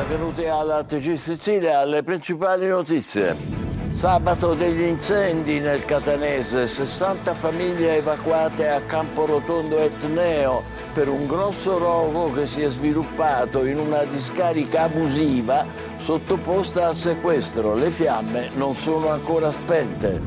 Benvenuti alla TG Sicilia, alle principali notizie. Sabato degli incendi nel Catanese, 60 famiglie evacuate a Camporotondo Etneo per un grosso rogo che si è sviluppato in una discarica abusiva sottoposta a sequestro. Le fiamme non sono ancora spente.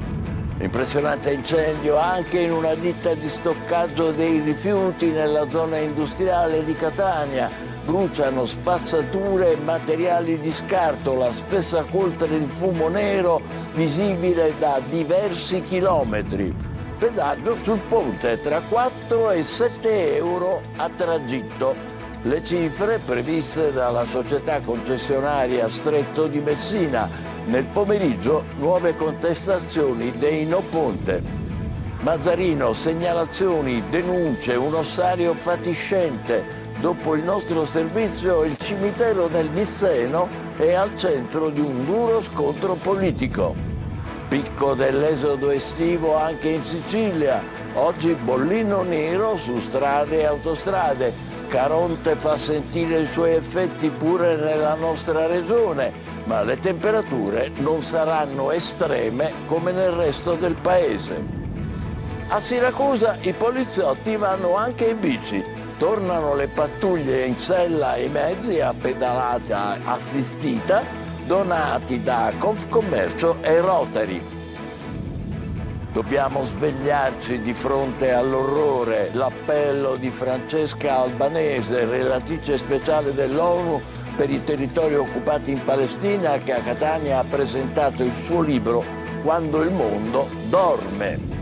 Impressionante incendio anche in una ditta di stoccaggio dei rifiuti nella zona industriale di Catania. Bruciano spazzature e materiali di scarto, la spessa coltre di fumo nero visibile da diversi chilometri. Pedaggio sul ponte tra 4 e 7 euro a tragitto. Le cifre previste dalla società concessionaria Stretto di Messina. Nel pomeriggio nuove contestazioni dei No Ponte. Mazzarino, segnalazioni, denunce, un ossario fatiscente. Dopo il nostro servizio, il cimitero del Misseno è al centro di un duro scontro politico. Picco dell'esodo estivo anche in Sicilia. Oggi bollino nero su strade e autostrade. Caronte fa sentire i suoi effetti pure nella nostra regione, ma le temperature non saranno estreme come nel resto del paese. A Siracusa i poliziotti vanno anche in bici. Tornano le pattuglie in sella ai mezzi a pedalata assistita donati da Confcommercio e Rotary. Dobbiamo svegliarci di fronte all'orrore. L'appello di Francesca Albanese, relatrice speciale dell'ONU per i territori occupati in Palestina, che a Catania ha presentato il suo libro Quando il mondo dorme.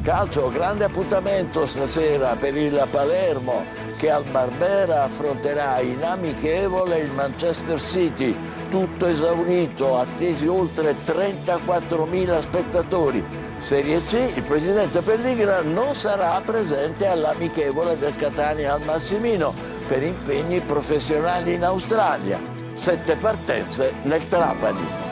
Calcio, grande appuntamento stasera per il Palermo, che al Barbera affronterà in amichevole il Manchester City, tutto esaurito, attesi oltre 34.000 spettatori. Serie C, il presidente Pelligra non sarà presente all'amichevole del Catania al Massimino per impegni professionali in Australia. 7 partenze nel Trapani.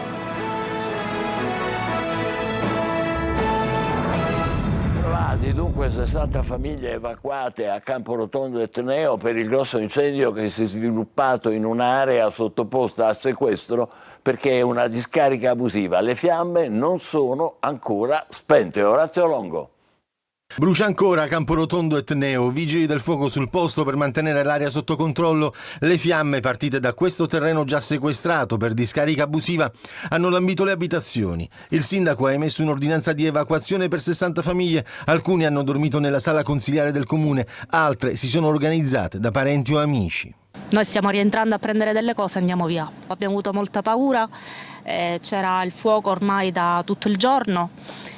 Dunque 60 famiglie evacuate a Camporotondo Etneo per il grosso incendio che si è sviluppato in un'area sottoposta a sequestro perché è una discarica abusiva. Le fiamme non sono ancora spente. Orazio Longo. Brucia ancora Camporotondo Etneo, vigili del fuoco sul posto per mantenere l'area sotto controllo. Le fiamme partite da questo terreno già sequestrato per discarica abusiva hanno lambito le abitazioni. Il sindaco ha emesso un'ordinanza di evacuazione per 60 famiglie, alcune hanno dormito nella sala consiliare del comune, altre si sono organizzate da parenti o amici. Noi stiamo rientrando a prendere delle cose e andiamo via. Abbiamo avuto molta paura, c'era il fuoco ormai da tutto il giorno.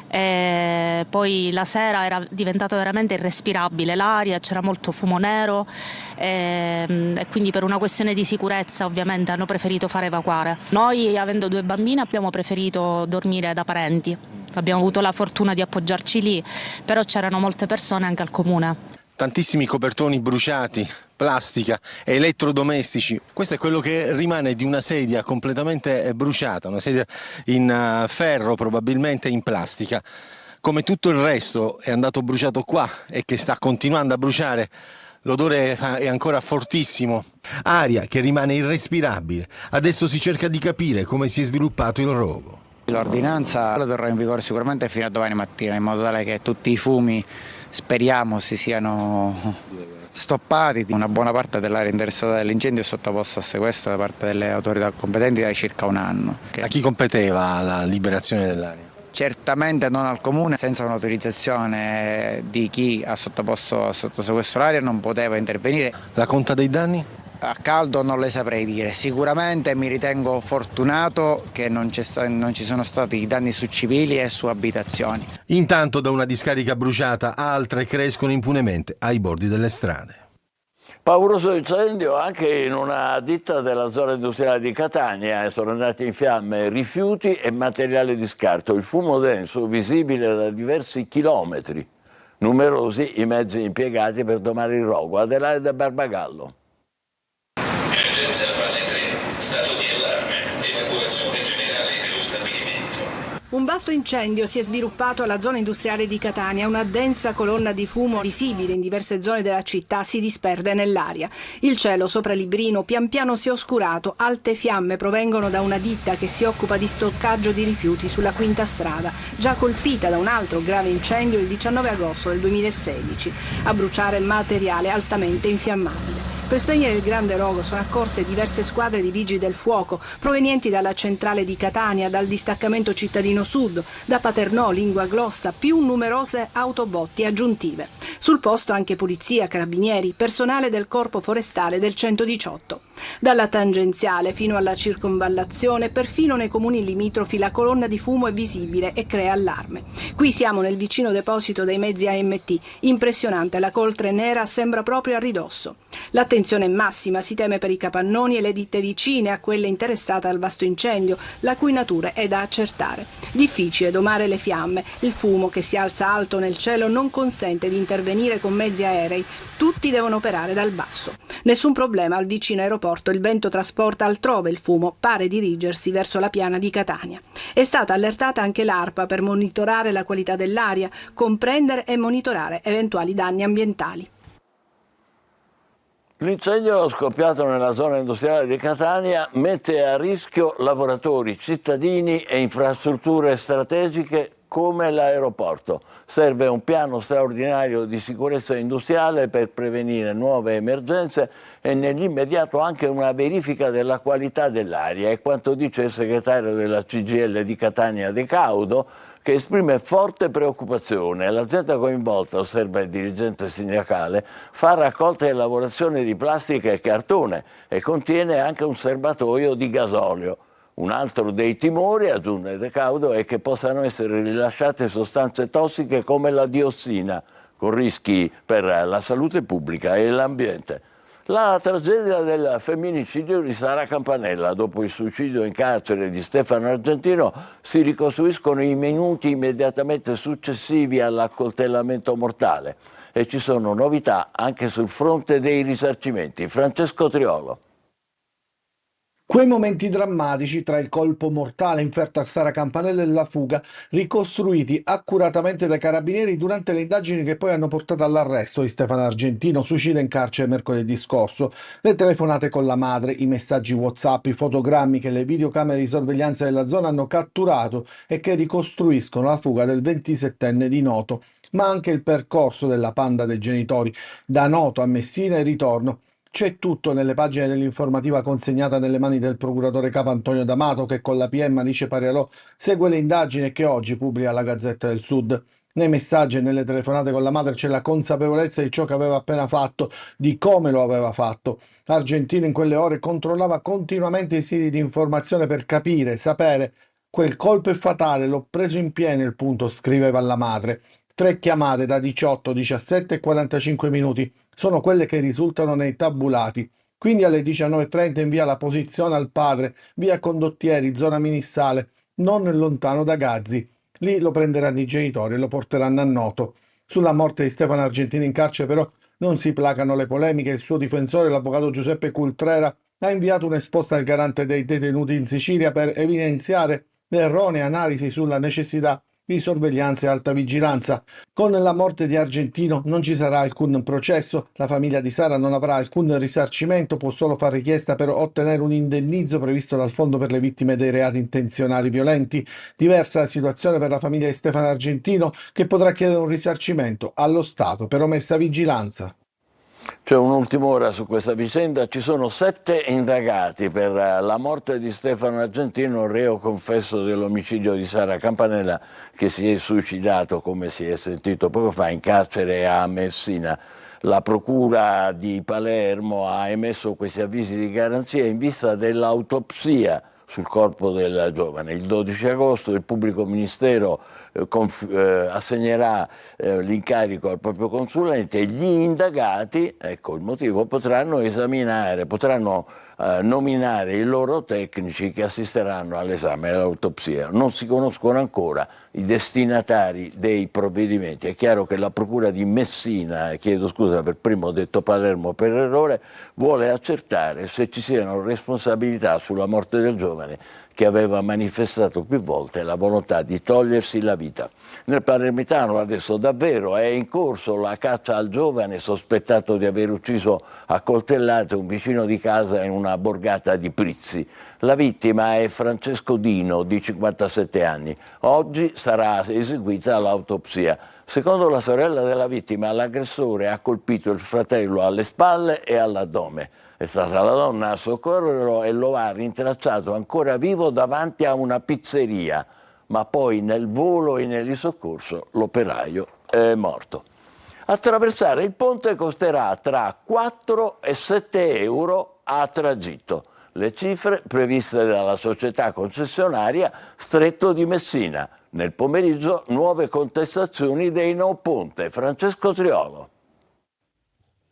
Poi la sera era diventato veramente irrespirabile l'aria, c'era molto fumo nero e quindi per una questione di sicurezza ovviamente hanno preferito far evacuare. Noi, avendo 2 bambini, abbiamo preferito dormire da parenti, abbiamo avuto la fortuna di appoggiarci lì, però c'erano molte persone anche al comune. Tantissimi copertoni bruciati, plastica, elettrodomestici. Questo è quello che rimane di una sedia completamente bruciata, una sedia in ferro, probabilmente in plastica. Come tutto il resto è andato bruciato qua e che sta continuando a bruciare, l'odore è ancora fortissimo. Aria che rimane irrespirabile. Adesso si cerca di capire come si è sviluppato il rogo. L'ordinanza tornerà in vigore sicuramente fino a domani mattina, in modo tale che tutti i fumi speriamo si siano stoppati. Una buona parte dell'area interessata dall'incendio è sottoposta a sequestro da parte delle autorità competenti da circa un anno. A chi competeva la liberazione dell'area? Certamente non al comune, senza un'autorizzazione di chi ha sottoposto sotto sequestro l'area non poteva intervenire. La conta dei danni? A caldo non le saprei dire, sicuramente mi ritengo fortunato che non ci sono stati danni su civili e su abitazioni. Intanto da una discarica bruciata altre crescono impunemente ai bordi delle strade. Pauroso incendio anche in una ditta della zona industriale di Catania. Sono andati in fiamme rifiuti e materiale di scarto. Il fumo denso visibile da diversi chilometri. Numerosi i mezzi impiegati per domare il rogo. Adelaide Barbagallo. Emergenza fase 3, stato di allarme, evacuazione generale dello stabilimento. Un vasto incendio si è sviluppato alla zona industriale di Catania. Una densa colonna di fumo visibile in diverse zone della città si disperde nell'aria. Il cielo sopra Librino pian piano si è oscurato. Alte fiamme provengono da una ditta che si occupa di stoccaggio di rifiuti sulla Quinta Strada, già colpita da un altro grave incendio il 19 agosto del 2016. A bruciare materiale altamente infiammabile. Per spegnere il grande rogo sono accorse diverse squadre di vigili del fuoco provenienti dalla centrale di Catania, dal distaccamento cittadino sud, da Paternò, Lingua Glossa, più numerose autobotti aggiuntive. Sul posto anche polizia, carabinieri, personale del corpo forestale del 118. Dalla tangenziale fino alla circonvallazione, perfino nei comuni limitrofi la colonna di fumo è visibile e crea allarme. Qui siamo nel vicino deposito dei mezzi AMT. Impressionante, la coltre nera sembra proprio a ridosso. L'attenzione è massima, si teme per i capannoni e le ditte vicine a quelle interessate al vasto incendio, la cui natura è da accertare. Difficile domare le fiamme, il fumo che si alza alto nel cielo non consente di intervenire con mezzi aerei, tutti devono operare dal basso. Nessun problema al vicino aeroporto, il vento trasporta altrove il fumo, pare dirigersi verso la piana di Catania. È stata allertata anche l'ARPA per monitorare la qualità dell'aria, comprendere e monitorare eventuali danni ambientali. L'incendio scoppiato nella zona industriale di Catania mette a rischio lavoratori, cittadini e infrastrutture strategiche come l'aeroporto. Serve un piano straordinario di sicurezza industriale per prevenire nuove emergenze e nell'immediato anche una verifica della qualità dell'aria. È quanto dice il segretario della CGIL di Catania De Caudo, che esprime forte preoccupazione. L'azienda coinvolta, osserva il dirigente sindacale, fa raccolta e lavorazione di plastica e cartone e contiene anche un serbatoio di gasolio. Un altro dei timori, aggiunge De Caudo, è che possano essere rilasciate sostanze tossiche come la diossina, con rischi per la salute pubblica e l'ambiente. La tragedia del femminicidio di Sara Campanella. Dopo il suicidio in carcere di Stefano Argentino si ricostruiscono i minuti immediatamente successivi all'accoltellamento mortale e ci sono novità anche sul fronte dei risarcimenti. Francesco Triolo. Quei momenti drammatici tra il colpo mortale inferto a Sara Campanella e la fuga, ricostruiti accuratamente dai carabinieri durante le indagini che poi hanno portato all'arresto di Stefano Argentino, suicida in carcere mercoledì scorso. Le telefonate con la madre, i messaggi WhatsApp, i fotogrammi che le videocamere di sorveglianza della zona hanno catturato e che ricostruiscono la fuga del 27enne di Noto, ma anche il percorso della Panda dei genitori, da Noto a Messina e ritorno. C'è tutto nelle pagine dell'informativa consegnata nelle mani del procuratore capo Antonio D'Amato, che con la PM Alice Pariarò segue le indagini e che oggi pubblica la Gazzetta del Sud. Nei messaggi e nelle telefonate con la madre c'è la consapevolezza di ciò che aveva appena fatto, di come lo aveva fatto. Argentino in quelle ore controllava continuamente i siti di informazione per capire, sapere. Quel colpo è fatale, l'ho preso in pieno il punto, scriveva la madre. 3 chiamate da 18, 17 e 45 minuti sono quelle che risultano nei tabulati. Quindi alle 19:30 invia la posizione al padre, via Condottieri, zona Minissale, non lontano da Gazzi. Lì lo prenderanno i genitori e lo porteranno a Noto. Sulla morte di Stefano Argentino in carcere però non si placano le polemiche. Il suo difensore, l'avvocato Giuseppe Cultrera, ha inviato un'esposta al garante dei detenuti in Sicilia per evidenziare le erronee analisi sulla necessità di sorveglianza e alta vigilanza. Con la morte di Argentino non ci sarà alcun processo, la famiglia di Sara non avrà alcun risarcimento, può solo fare richiesta per ottenere un indennizzo previsto dal Fondo per le vittime dei reati intenzionali violenti. Diversa la situazione per la famiglia di Stefano Argentino, che potrà chiedere un risarcimento allo Stato per omessa vigilanza. C'è un'ultima ora su questa vicenda. Ci sono 7 indagati per la morte di Stefano Argentino, reo confesso dell'omicidio di Sara Campanella, che si è suicidato, come si è sentito poco fa, in carcere a Messina. La procura di Palermo ha emesso questi avvisi di garanzia in vista dell'autopsia sul corpo del giovane. Il 12 agosto il pubblico ministero assegnerà l'incarico al proprio consulente e gli indagati, ecco il motivo, potranno esaminare, potranno nominare i loro tecnici che assisteranno all'esame e all'autopsia. Non si conoscono ancora i destinatari dei provvedimenti. È chiaro che la Procura di Messina, chiedo scusa per primo ho detto Palermo per errore, vuole accertare se ci siano responsabilità sulla morte del giovane che aveva manifestato più volte la volontà di togliersi la vita. Nel Palermitano adesso davvero è in corso la caccia al giovane sospettato di aver ucciso a coltellate un vicino di casa in una borgata di Prizzi. La vittima è Francesco Dino, di 57 anni. Oggi sarà eseguita l'autopsia. Secondo la sorella della vittima, l'aggressore ha colpito il fratello alle spalle e all'addome. È stata la donna a soccorrerlo e lo ha rintracciato ancora vivo davanti a una pizzeria, ma poi nel volo e nell'isoccorso l'operaio è morto. Attraversare il ponte costerà tra 4 e 7 euro a tragitto. Le cifre previste dalla società concessionaria Stretto di Messina. Nel pomeriggio nuove contestazioni dei no ponte. Francesco Triolo.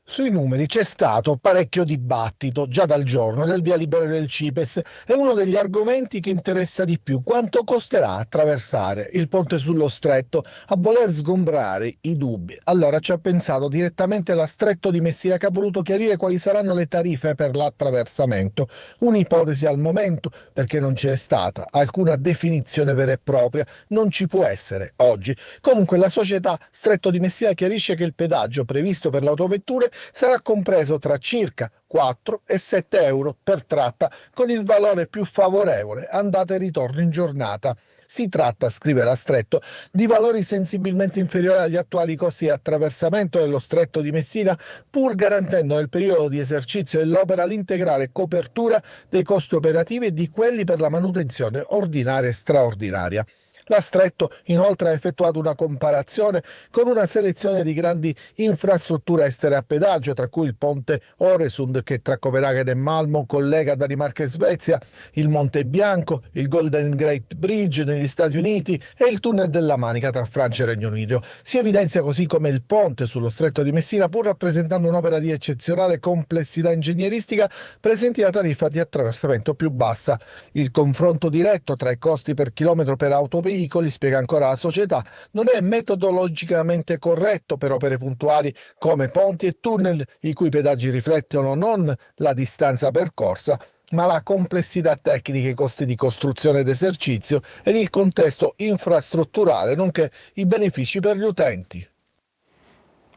Sui numeri c'è stato parecchio dibattito già dal giorno del via libera del CIPES. È uno degli argomenti che interessa di più. Quanto costerà attraversare il ponte sullo Stretto? A voler sgombrare i dubbi, allora ci ha pensato direttamente la Stretto di Messina, che ha voluto chiarire quali saranno le tariffe per l'attraversamento. Un'ipotesi al momento, perché non c'è stata alcuna definizione vera e propria, non ci può essere oggi. Comunque la società Stretto di Messina chiarisce che il pedaggio previsto per le autovetture sarà compreso tra circa 4 e 7 euro per tratta, con il valore più favorevole andata e ritorno in giornata. Si tratta, scrive la Stretto, di valori sensibilmente inferiori agli attuali costi di attraversamento dello Stretto di Messina, pur garantendo nel periodo di esercizio dell'opera l'integrale copertura dei costi operativi e di quelli per la manutenzione ordinaria e straordinaria. La Stretto inoltre ha effettuato una comparazione con una selezione di grandi infrastrutture estere a pedaggio, tra cui il ponte Øresund, che tra Copenaghen e Malmö collega Danimarca e Svezia, il Monte Bianco, il Golden Gate Bridge negli Stati Uniti e il tunnel della Manica tra Francia e Regno Unito. Si evidenzia così come il ponte sullo Stretto di Messina, pur rappresentando un'opera di eccezionale complessità ingegneristica, presenti la tariffa di attraversamento più bassa. Il confronto diretto tra i costi per chilometro per autoveicoli, spiega ancora la società, non è metodologicamente corretto per opere puntuali come ponti e tunnel, i cui pedaggi riflettono non la distanza percorsa, ma la complessità tecnica, i costi di costruzione ed esercizio ed il contesto infrastrutturale, nonché i benefici per gli utenti.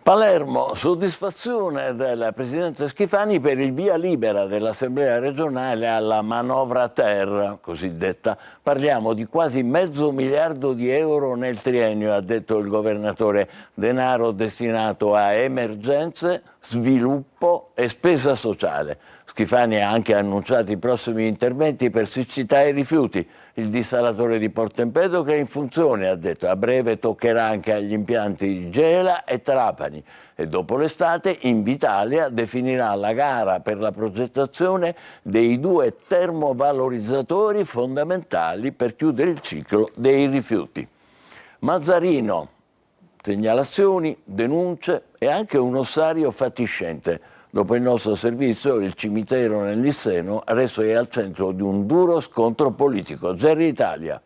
Palermo, soddisfazione del Presidente Schifani per il via libera dell'Assemblea regionale alla manovra ter, cosiddetta. Parliamo di quasi $500 miliardi nel triennio, ha detto il governatore, denaro destinato a emergenze, sviluppo e spesa sociale. Schifani ha anche annunciato i prossimi interventi per siccità e rifiuti. Il dissalatore di Porto Empedocle è in funzione, ha detto. A breve toccherà anche agli impianti di Gela e Trapani. E dopo l'estate Invitalia definirà la gara per la progettazione dei 2 termovalorizzatori fondamentali per chiudere il ciclo dei rifiuti. Mazzarino, segnalazioni, denunce e anche un ossario fatiscente. Dopo il nostro servizio, il cimitero nel Lisseno adesso è al centro di un duro scontro politico. Gerry Italia.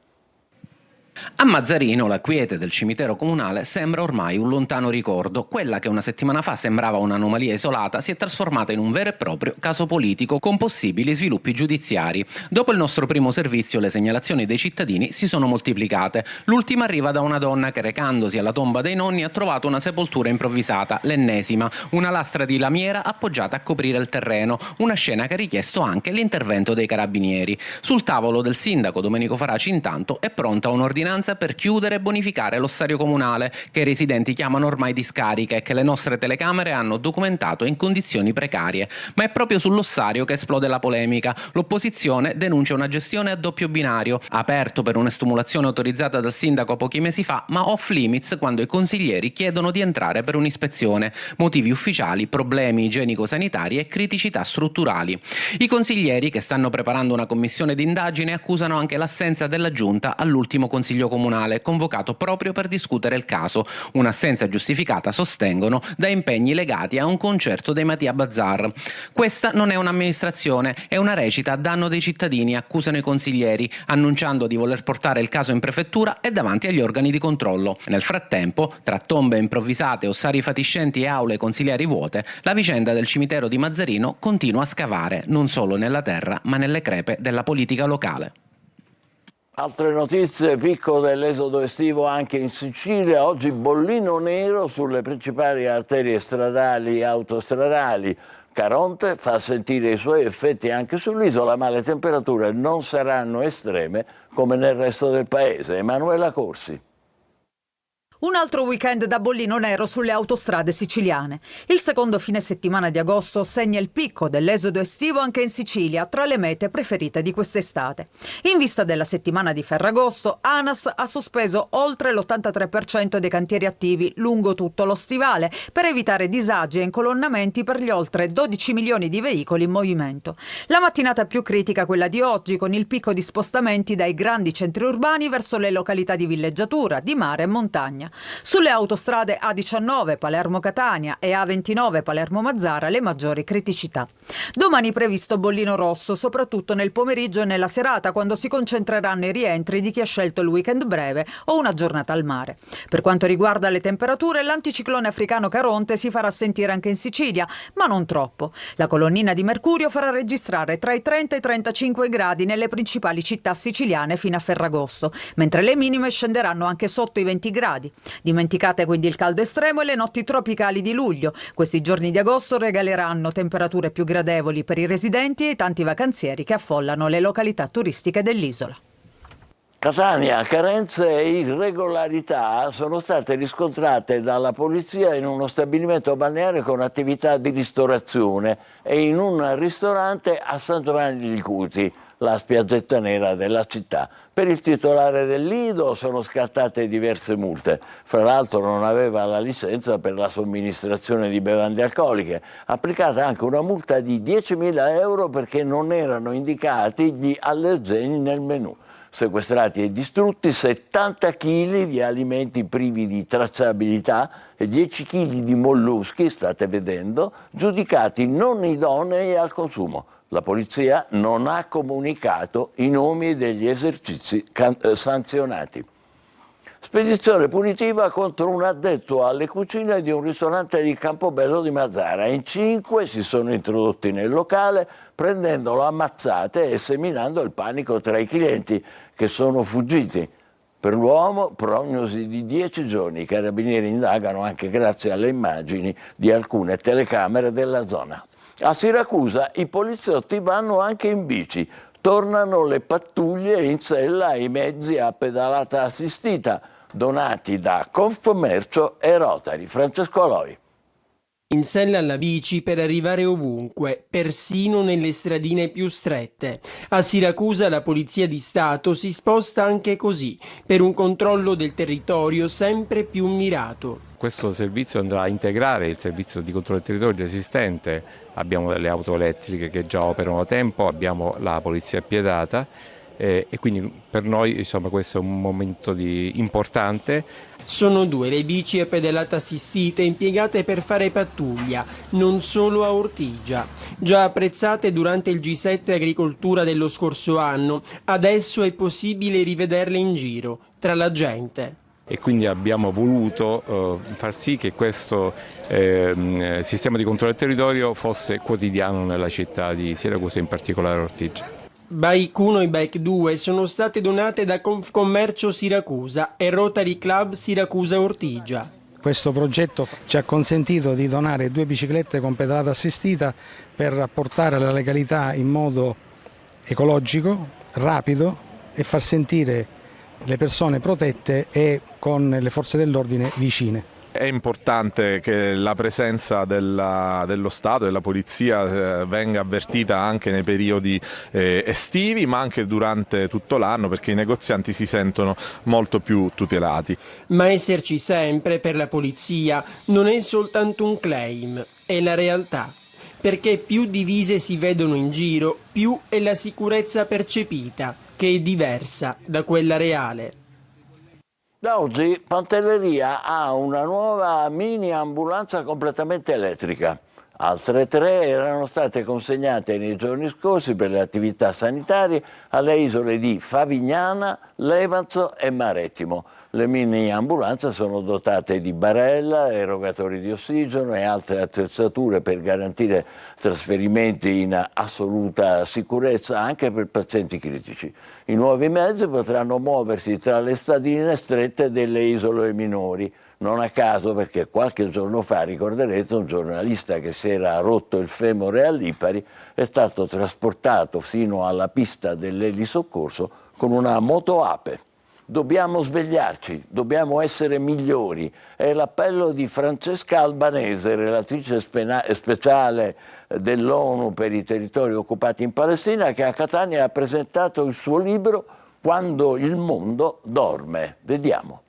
A Mazzarino la quiete del cimitero comunale sembra ormai un lontano ricordo. Quella che una settimana fa sembrava un'anomalia isolata si è trasformata in un vero e proprio caso politico con possibili sviluppi giudiziari. Dopo il nostro primo servizio le segnalazioni dei cittadini si sono moltiplicate. L'ultima arriva da una donna che, recandosi alla tomba dei nonni, ha trovato una sepoltura improvvisata, l'ennesima, una lastra di lamiera appoggiata a coprire il terreno, una scena che ha richiesto anche l'intervento dei carabinieri. Sul tavolo del sindaco Domenico Faraci intanto è pronta un'ordinanza per chiudere e bonificare l'ossario comunale, che i residenti chiamano ormai discarica e che le nostre telecamere hanno documentato in condizioni precarie. Ma è proprio sull'ossario che esplode la polemica. L'opposizione denuncia una gestione a doppio binario, aperto per un'estumulazione autorizzata dal sindaco pochi mesi fa, ma off limits quando i consiglieri chiedono di entrare per un'ispezione. Motivi ufficiali, problemi igienico-sanitari e criticità strutturali. I consiglieri, che stanno preparando una commissione d'indagine, accusano anche l'assenza della giunta all'ultimo consiglio Consiglio Comunale, convocato proprio per discutere il caso. Un'assenza giustificata, sostengono, da impegni legati a un concerto dei Mattia Bazar. Questa non è un'amministrazione, è una recita a danno dei cittadini, accusano i consiglieri, annunciando di voler portare il caso in prefettura e davanti agli organi di controllo. Nel frattempo, tra tombe improvvisate, ossari fatiscenti e aule consiliari vuote, la vicenda del cimitero di Mazzarino continua a scavare, non solo nella terra, ma nelle crepe della politica locale. Altre notizie, picco dell'esodo estivo anche in Sicilia, oggi bollino nero sulle principali arterie stradali e autostradali. Caronte fa sentire i suoi effetti anche sull'isola, ma le temperature non saranno estreme come nel resto del paese. Emanuela Corsi. Un altro weekend da bollino nero sulle autostrade siciliane. Il secondo fine settimana di agosto segna il picco dell'esodo estivo anche in Sicilia, tra le mete preferite di quest'estate. In vista della settimana di Ferragosto, ANAS ha sospeso oltre l'83% dei cantieri attivi lungo tutto lo stivale per evitare disagi e incolonnamenti per gli oltre 12 milioni di veicoli in movimento. La mattinata più critica è quella di oggi, con il picco di spostamenti dai grandi centri urbani verso le località di villeggiatura, di mare e montagna. Sulle autostrade A19 Palermo-Catania e A29 Palermo-Mazzara le maggiori criticità. Domani previsto bollino rosso, soprattutto nel pomeriggio e nella serata, quando si concentreranno i rientri di chi ha scelto il weekend breve o una giornata al mare. Per quanto riguarda le temperature, l'anticiclone africano Caronte si farà sentire anche in Sicilia, ma non troppo. La colonnina di mercurio farà registrare tra i 30 e i 35 gradi nelle principali città siciliane fino a Ferragosto, mentre le minime scenderanno anche sotto i 20 gradi. Dimenticate quindi il caldo estremo e le notti tropicali di luglio. Questi giorni di agosto regaleranno temperature più gradevoli per i residenti e i tanti vacanzieri che affollano le località turistiche dell'isola. Catania, carenze e irregolarità sono state riscontrate dalla polizia in uno stabilimento balneare con attività di ristorazione e in un ristorante a San Giovanni di Cusi, la spiaggetta nera della città. Per il titolare del Lido sono scattate diverse multe. Fra l'altro non aveva la licenza per la somministrazione di bevande alcoliche. Applicata anche una multa di 10.000 euro perché non erano indicati gli allergeni nel menù. Sequestrati e distrutti 70 kg di alimenti privi di tracciabilità e 10 kg di molluschi, state vedendo, giudicati non idonei al consumo. La polizia non ha comunicato i nomi degli esercizi sanzionati. Spedizione punitiva contro un addetto alle cucine di un ristorante di Campobello di Mazzara. In 5 si sono introdotti nel locale prendendolo a mazzate e seminando il panico tra i clienti che sono fuggiti. Per l'uomo prognosi di 10 giorni. I carabinieri indagano anche grazie alle immagini di alcune telecamere della zona. A Siracusa i poliziotti vanno anche in bici. Tornano le pattuglie in sella ai mezzi a pedalata assistita, donati da Confcommercio e Rotary. Francesco Aloi. In sella alla bici per arrivare ovunque, persino nelle stradine più strette. A Siracusa la Polizia di Stato si sposta anche così, per un controllo del territorio sempre più mirato. Questo servizio andrà a integrare il servizio di controllo del territorio già esistente. Abbiamo delle auto elettriche che già operano da tempo, abbiamo la polizia piedata e quindi per noi insomma questo è un momento importante. Sono 2 le bici a pedalata assistita impiegate per fare pattuglia, non solo a Ortigia. Già apprezzate durante il G7 Agricoltura dello scorso anno, adesso è possibile rivederle in giro, tra la gente. E quindi abbiamo voluto far sì che questo sistema di controllo del territorio fosse quotidiano nella città di Siracusa, in particolare Ortigia. Bike 1 e Bike 2 sono state donate da Confcommercio Siracusa e Rotary Club Siracusa Ortigia. Questo progetto ci ha consentito di donare 2 biciclette con pedalata assistita per portare la legalità in modo ecologico, rapido e far sentire le persone protette e con le forze dell'ordine vicine. È importante che la presenza dello Stato e della Polizia venga avvertita anche nei periodi estivi, ma anche durante tutto l'anno, perché i negozianti si sentono molto più tutelati. Ma esserci sempre per la Polizia non è soltanto un claim, è la realtà. Perché più divise si vedono in giro, più è la sicurezza percepita, che è diversa da quella reale. Da oggi Pantelleria ha una nuova mini ambulanza completamente elettrica. Altre 3 erano state consegnate nei giorni scorsi per le attività sanitarie alle isole di Favignana, Levanzo e Marettimo. Le mini ambulanze sono dotate di barella, erogatori di ossigeno e altre attrezzature per garantire trasferimenti in assoluta sicurezza anche per pazienti critici. I nuovi mezzi potranno muoversi tra le stadine strette delle isole minori. Non a caso, perché qualche giorno fa, ricorderete, un giornalista che si era rotto il femore a Lipari è stato trasportato fino alla pista dell'elisoccorso con una motoape. Dobbiamo svegliarci, dobbiamo essere migliori. È l'appello di Francesca Albanese, relatrice speciale dell'ONU per i territori occupati in Palestina, che a Catania ha presentato il suo libro Quando il mondo dorme. Vediamo.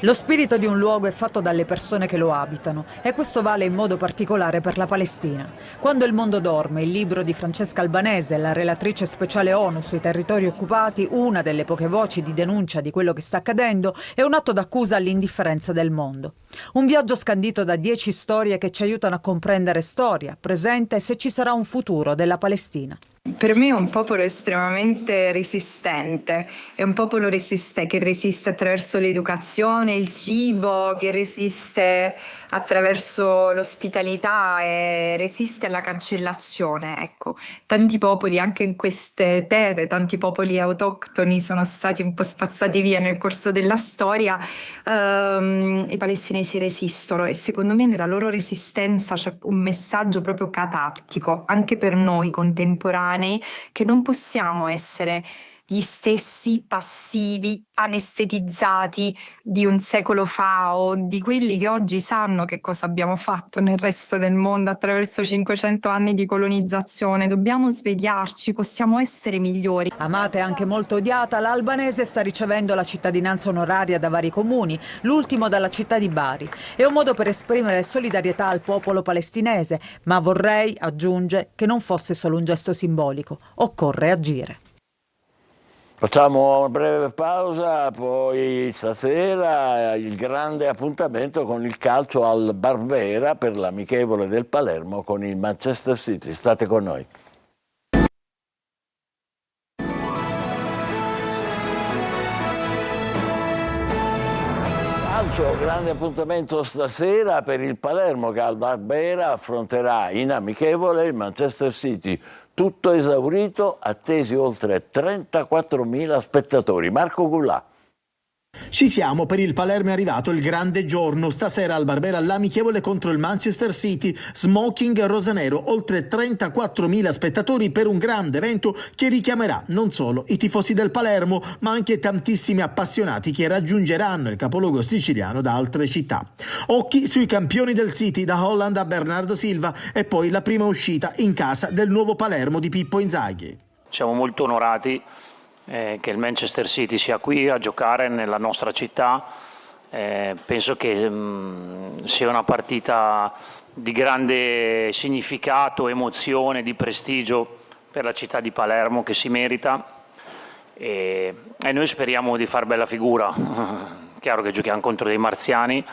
Lo spirito di un luogo è fatto dalle persone che lo abitano e questo vale in modo particolare per la Palestina. Quando il mondo dorme, il libro di Francesca Albanese, la relatrice speciale ONU sui territori occupati, una delle poche voci di denuncia di quello che sta accadendo, è un atto d'accusa all'indifferenza del mondo. Un viaggio scandito da 10 storie che ci aiutano a comprendere storia, presente e se ci sarà un futuro della Palestina. Per me è un popolo estremamente resistente, è un popolo che resiste attraverso l'educazione, il cibo, che resiste attraverso l'ospitalità e resiste alla cancellazione. Ecco, tanti popoli anche in queste terre, tanti popoli autoctoni sono stati un po' spazzati via nel corso della storia. I palestinesi resistono e secondo me nella loro resistenza c'è un messaggio proprio catartico anche per noi contemporanei, che non possiamo essere gli stessi passivi, anestetizzati di un secolo fa o di quelli che oggi sanno che cosa abbiamo fatto nel resto del mondo attraverso 500 anni di colonizzazione. Dobbiamo svegliarci, possiamo essere migliori. Amata e anche molto odiata, la albanese sta ricevendo la cittadinanza onoraria da vari comuni, l'ultimo dalla città di Bari. È un modo per esprimere solidarietà al popolo palestinese, ma vorrei, aggiunge, che non fosse solo un gesto simbolico. Occorre agire. Facciamo una breve pausa, poi stasera il grande appuntamento con il calcio al Barbera per l'amichevole del Palermo con il Manchester City. State con noi. Calcio, grande appuntamento stasera per il Palermo che al Barbera affronterà in amichevole il Manchester City. Tutto esaurito, attesi oltre 34.000 spettatori. Marco Gullà. Ci siamo, per il Palermo è arrivato il grande giorno. Stasera al Barbera l'amichevole contro il Manchester City, smoking rosanero, oltre 34.000 spettatori per un grande evento che richiamerà non solo i tifosi del Palermo, ma anche tantissimi appassionati che raggiungeranno il capoluogo siciliano da altre città. Occhi sui campioni del City, da Holland a Bernardo Silva, e poi la prima uscita in casa del nuovo Palermo di Pippo Inzaghi. Siamo molto onorati che il Manchester City sia qui a giocare nella nostra città. Penso che sia una partita di grande significato, emozione, di prestigio per la città di Palermo che si merita e noi speriamo di far bella figura. Chiaro che giochiamo contro dei marziani,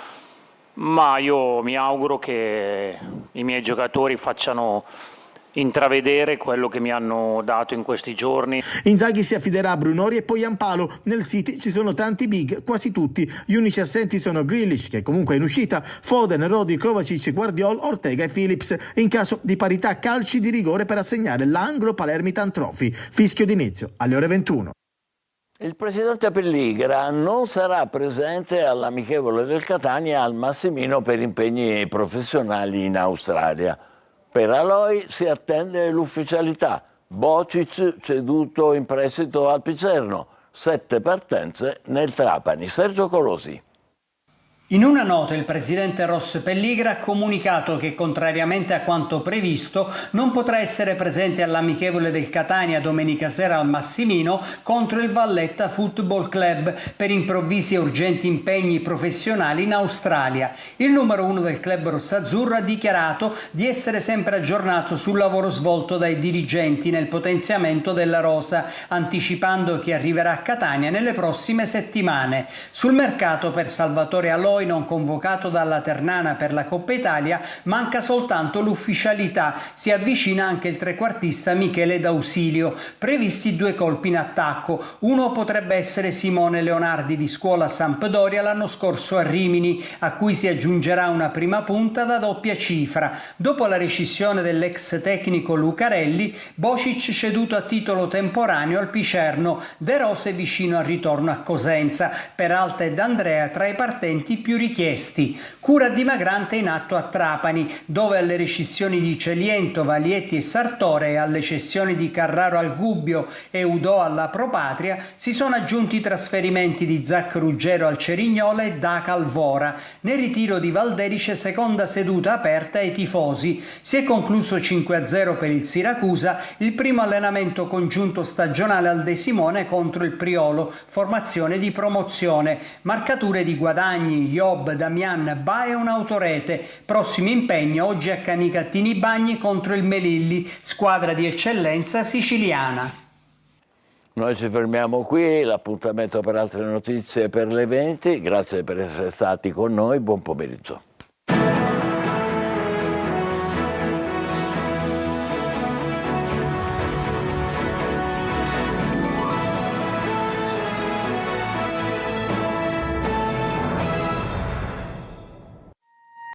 ma io mi auguro che i miei giocatori facciano intravedere quello che mi hanno dato in questi giorni. Inzaghi si affiderà a Brunori e poi Ampalo. Nel City ci sono tanti big, quasi tutti. Gli unici assenti sono Grealish, che comunque è in uscita, Foden, Rodi, Kovacic, Guardiol, Ortega e Phillips. In caso di parità, calci di rigore per assegnare l'Anglo Palermitan Trophy. Fischio d'inizio alle ore 21. Il presidente Pelligra non sarà presente all'amichevole del Catania al Massimino per impegni professionali in Australia. Per Aloi si attende l'ufficialità. Bocic ceduto in prestito al Picerno. 7 partenze nel Trapani. Sergio Colosi. In una nota il presidente Ross Pelligra ha comunicato che, contrariamente a quanto previsto, non potrà essere presente all'amichevole del Catania domenica sera al Massimino contro il Valletta Football Club per improvvisi e urgenti impegni professionali in Australia. Il numero 1 del club rossazzurro ha dichiarato di essere sempre aggiornato sul lavoro svolto dai dirigenti nel potenziamento della rosa, anticipando che arriverà a Catania nelle prossime settimane. Sul mercato per Salvatore Aloi, non convocato dalla Ternana per la Coppa Italia, manca soltanto l'ufficialità. Si avvicina anche il trequartista Michele D'Ausilio. Previsti 2 colpi in attacco. Uno potrebbe essere Simone Leonardi di Scuola Sampdoria l'anno scorso a Rimini, a cui si aggiungerà una prima punta da doppia cifra. Dopo la rescissione dell'ex tecnico Lucarelli, Bocic ceduto a titolo temporaneo al Picerno, De Rose vicino al ritorno a Cosenza. Peralta ed Andrea tra i partenti più richiesti. Cura dimagrante in atto a Trapani, dove alle rescissioni di Celiento, Valietti e Sartore e alle cessioni di Carraro al Gubbio e Udò alla Propatria si sono aggiunti i trasferimenti di Zac Ruggero al Cerignola e Daca al Vora. Nel ritiro di Valderice, seconda seduta aperta ai tifosi. Si è concluso 5-0 per il Siracusa, il primo allenamento congiunto stagionale al De Simone contro il Priolo, formazione di promozione. Marcature di Guadagni, Job, Damian, Ba e un'autorete. Prossimo impegno oggi a Canicattini Bagni contro il Melilli, squadra di eccellenza siciliana. Noi ci fermiamo qui, l'appuntamento per altre notizie per le 20. Grazie per essere stati con noi, buon pomeriggio.